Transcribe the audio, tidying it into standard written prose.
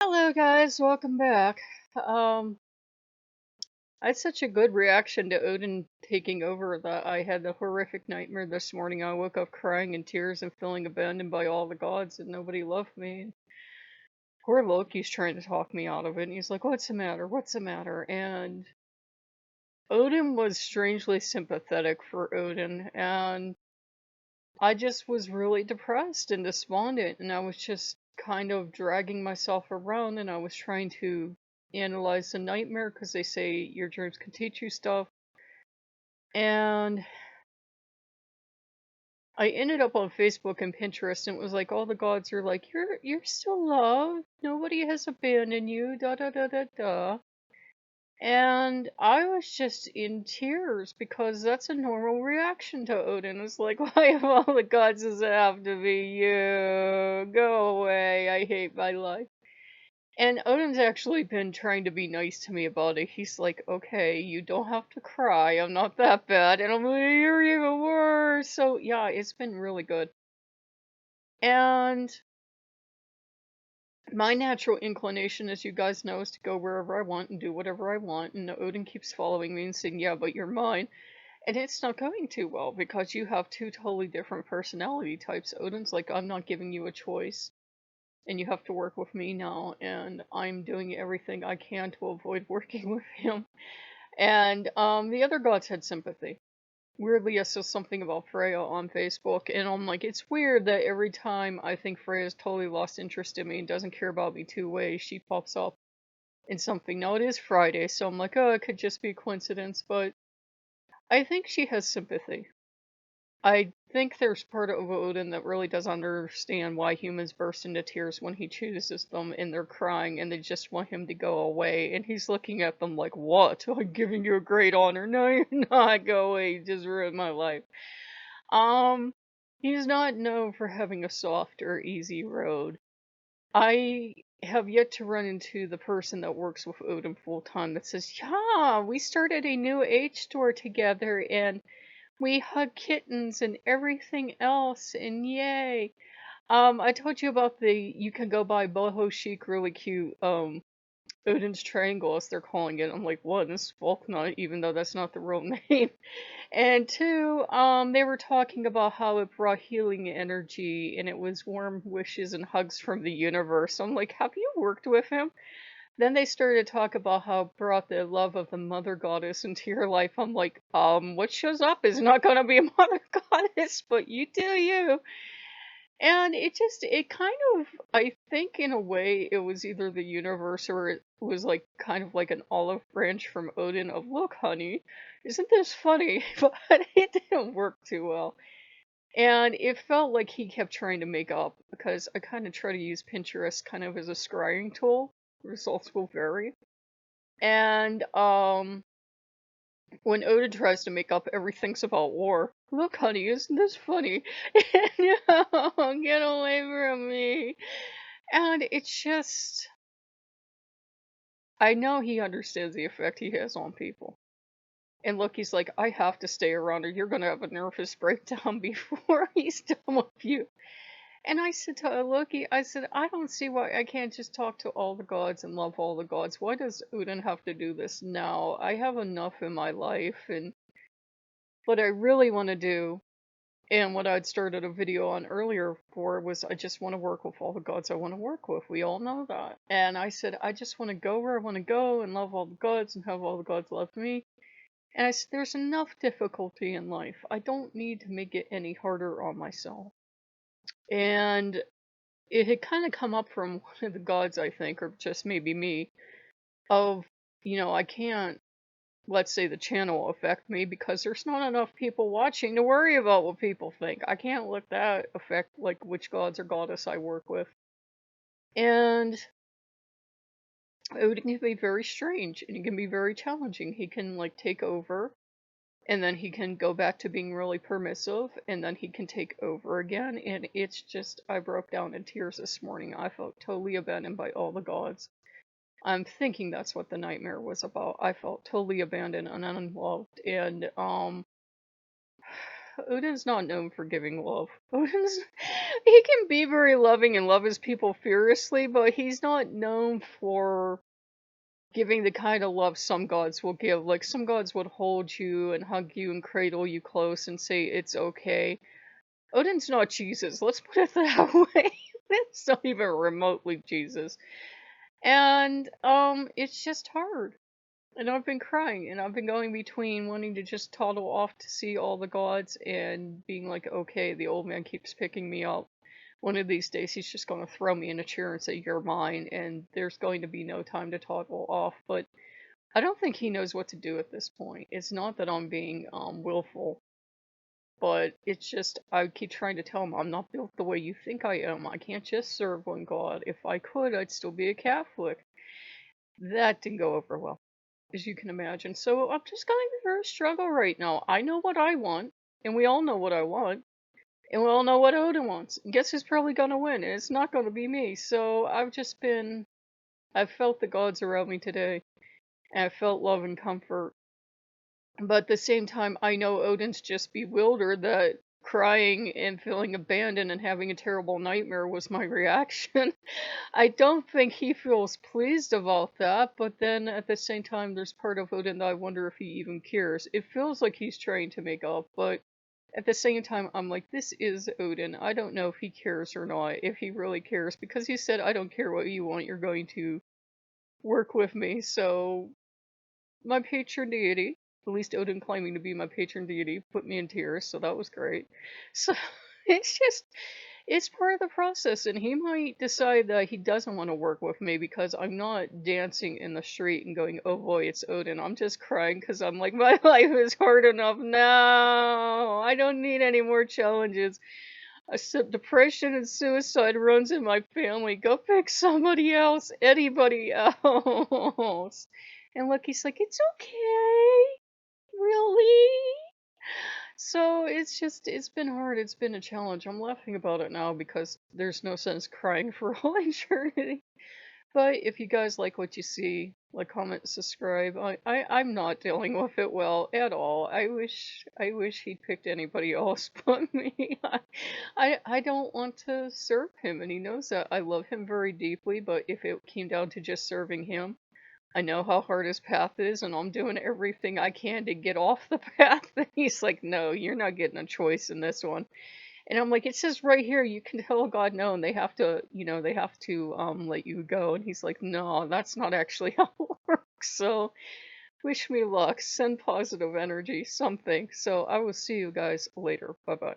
Hello guys, welcome back. Um, I had such a good reaction to Odin taking over that I had the horrific nightmare this morning. I woke up crying in tears and feeling abandoned by all the gods and nobody loved me. Poor Loki's trying to talk me out of it and he's like, "What's the matter? What's the matter?" And Odin was strangely sympathetic for Odin, and I just was really depressed and despondent, and I was just kind of dragging myself around, and I was trying to analyze the nightmare because they say your dreams can teach you stuff. And I ended up on Facebook and Pinterest, and it was like all the gods are like, "You're still loved. Nobody has abandoned you." Da da da da da. And I was just in tears because that's a normal reaction to Odin. It's like, why of all the gods does it have to be you? Go away. I hate my life. And Odin's actually been trying to be nice to me about it. He's like, okay, you don't have to cry. I'm not that bad. And I'm like, you're even worse. So yeah, it's been really good. And my natural inclination, as you guys know, is to go wherever I want and do whatever I want. And Odin keeps following me and saying, yeah, but you're mine. And it's not going too well because you have two totally different personality types. Odin's like, I'm not giving you a choice and you have to work with me now. And I'm doing everything I can to avoid working with him. And the other gods had sympathy. Weirdly, I saw something about Freya on Facebook, and I'm like, it's weird that every time I think Freya's totally lost interest in me and doesn't care about me two ways, she pops up in something. Now, it is Friday, so I'm like, oh, it could just be a coincidence, but I think she has sympathy. I think there's part of Odin that really doesn't understand why humans burst into tears when he chooses them and they're crying and they just want him to go away. And he's looking at them like, what? I'm giving you a great honor. No, you're not. Go away. You just ruined my life. Um, he's not known for having a soft or easy road. I have yet to run into the person that works with Odin full time that says, yeah, we started a new age store together and we hug kittens and everything else, and yay. I told you about you can go buy boho chic, really cute, Odin's Triangle, as they're calling it. I'm like, one, this is Volknut, even though that's not the real name. And two, they were talking about how it brought healing energy and it was warm wishes and hugs from the universe. I'm like, have you worked with him? Then they started to talk about how it brought the love of the mother goddess into your life. I'm like, what shows up is not gonna be a mother goddess, but you do you. And it kind of, I think in a way, it was either the universe or it was like kind of like an olive branch from Odin of, look, honey, isn't this funny? But it didn't work too well. And it felt like he kept trying to make up because I kind of try to use Pinterest kind of as a scrying tool. Results will vary. And when Odin tries to make up, everything's about war. Look, honey, isn't this funny? No, get away from me. And it's just, I know he understands the effect he has on people. And Loki's like, I have to stay around or you're gonna have a nervous breakdown before he's done with you. And I said to Loki, I said, I don't see why I can't just talk to all the gods and love all the gods. Why does Odin have to do this now? I have enough in my life, and what I really want to do, and what I'd started a video on earlier for, was I just want to work with all the gods I want to work with. We all know that. And I said, I just want to go where I want to go and love all the gods and have all the gods love me. And I said, there's enough difficulty in life. I don't need to make it any harder on myself. And it had kind of come up from one of the gods, I think, or just maybe me, of, I can't, let's say, the channel affect me because there's not enough people watching to worry about what people think. I can't let that affect, like, which gods or goddess I work with. And it can be very strange and it can be very challenging. He can, like, take over and then he can go back to being really permissive and then he can take over again. And it's just, I broke down in tears this morning. I felt totally abandoned by all the gods. I'm thinking that's what the nightmare was about. I felt totally abandoned and unloved, and Odin's not known for giving love. He can be very loving and love his people furiously, but he's not known for giving the kind of love some gods will give. Like some gods would hold you and hug you and cradle you close and say it's okay. Odin's not Jesus. Let's put it that way. It's not even remotely Jesus. And it's just hard. And I've been crying, and I've been going between wanting to just toddle off to see all the gods and being like, okay, the old man keeps picking me up. One of these days, he's just going to throw me in a chair and say, you're mine, and there's going to be no time to toddle off. But I don't think he knows what to do at this point. It's not that I'm being willful, but it's just, I keep trying to tell him, I'm not built the way you think I am. I can't just serve one god. If I could, I'd still be a Catholic. That didn't go over well, as you can imagine. So I'm just going through a struggle right now. I know what I want, and we all know what I want, and we all know what Odin wants. And guess who's probably going to win? And it's not going to be me. So I've felt the gods around me today, and I felt love and comfort. But at the same time, I know Odin's just bewildered that crying and feeling abandoned and having a terrible nightmare was my reaction. I don't think he feels pleased about that, but then at the same time, there's part of Odin that I wonder if he even cares. It feels like he's trying to make up, but at the same time, I'm like, this is Odin. I don't know if he cares or not, if he really cares, because he said, I don't care what you want, you're going to work with me. So, my patron deity, at least Odin claiming to be my patron deity, put me in tears, so that was great. So, it's just, it's part of the process, and he might decide that he doesn't want to work with me because I'm not dancing in the street and going, oh boy, it's Odin. I'm just crying because I'm like, my life is hard enough. No, I don't need any more challenges. Depression and suicide runs in my family. Go pick somebody else, anybody else. And Loki's like, it's okay. Really? So it's been hard. It's been a challenge. I'm laughing about it now because there's no sense crying for all eternity. But if you guys like what you see, like, comment, subscribe. I'm not dealing with it well at all. I wish he'd picked anybody else but me. I don't want to serve him, and he knows that. I love him very deeply, but if it came down to just serving him, I know how hard his path is, and I'm doing everything I can to get off the path. And he's like, no, you're not getting a choice in this one. And I'm like, it says right here, you can tell God no, and they have to, they have to let you go. And he's like, no, that's not actually how it works. So wish me luck, send positive energy, something. So I will see you guys later. Bye bye.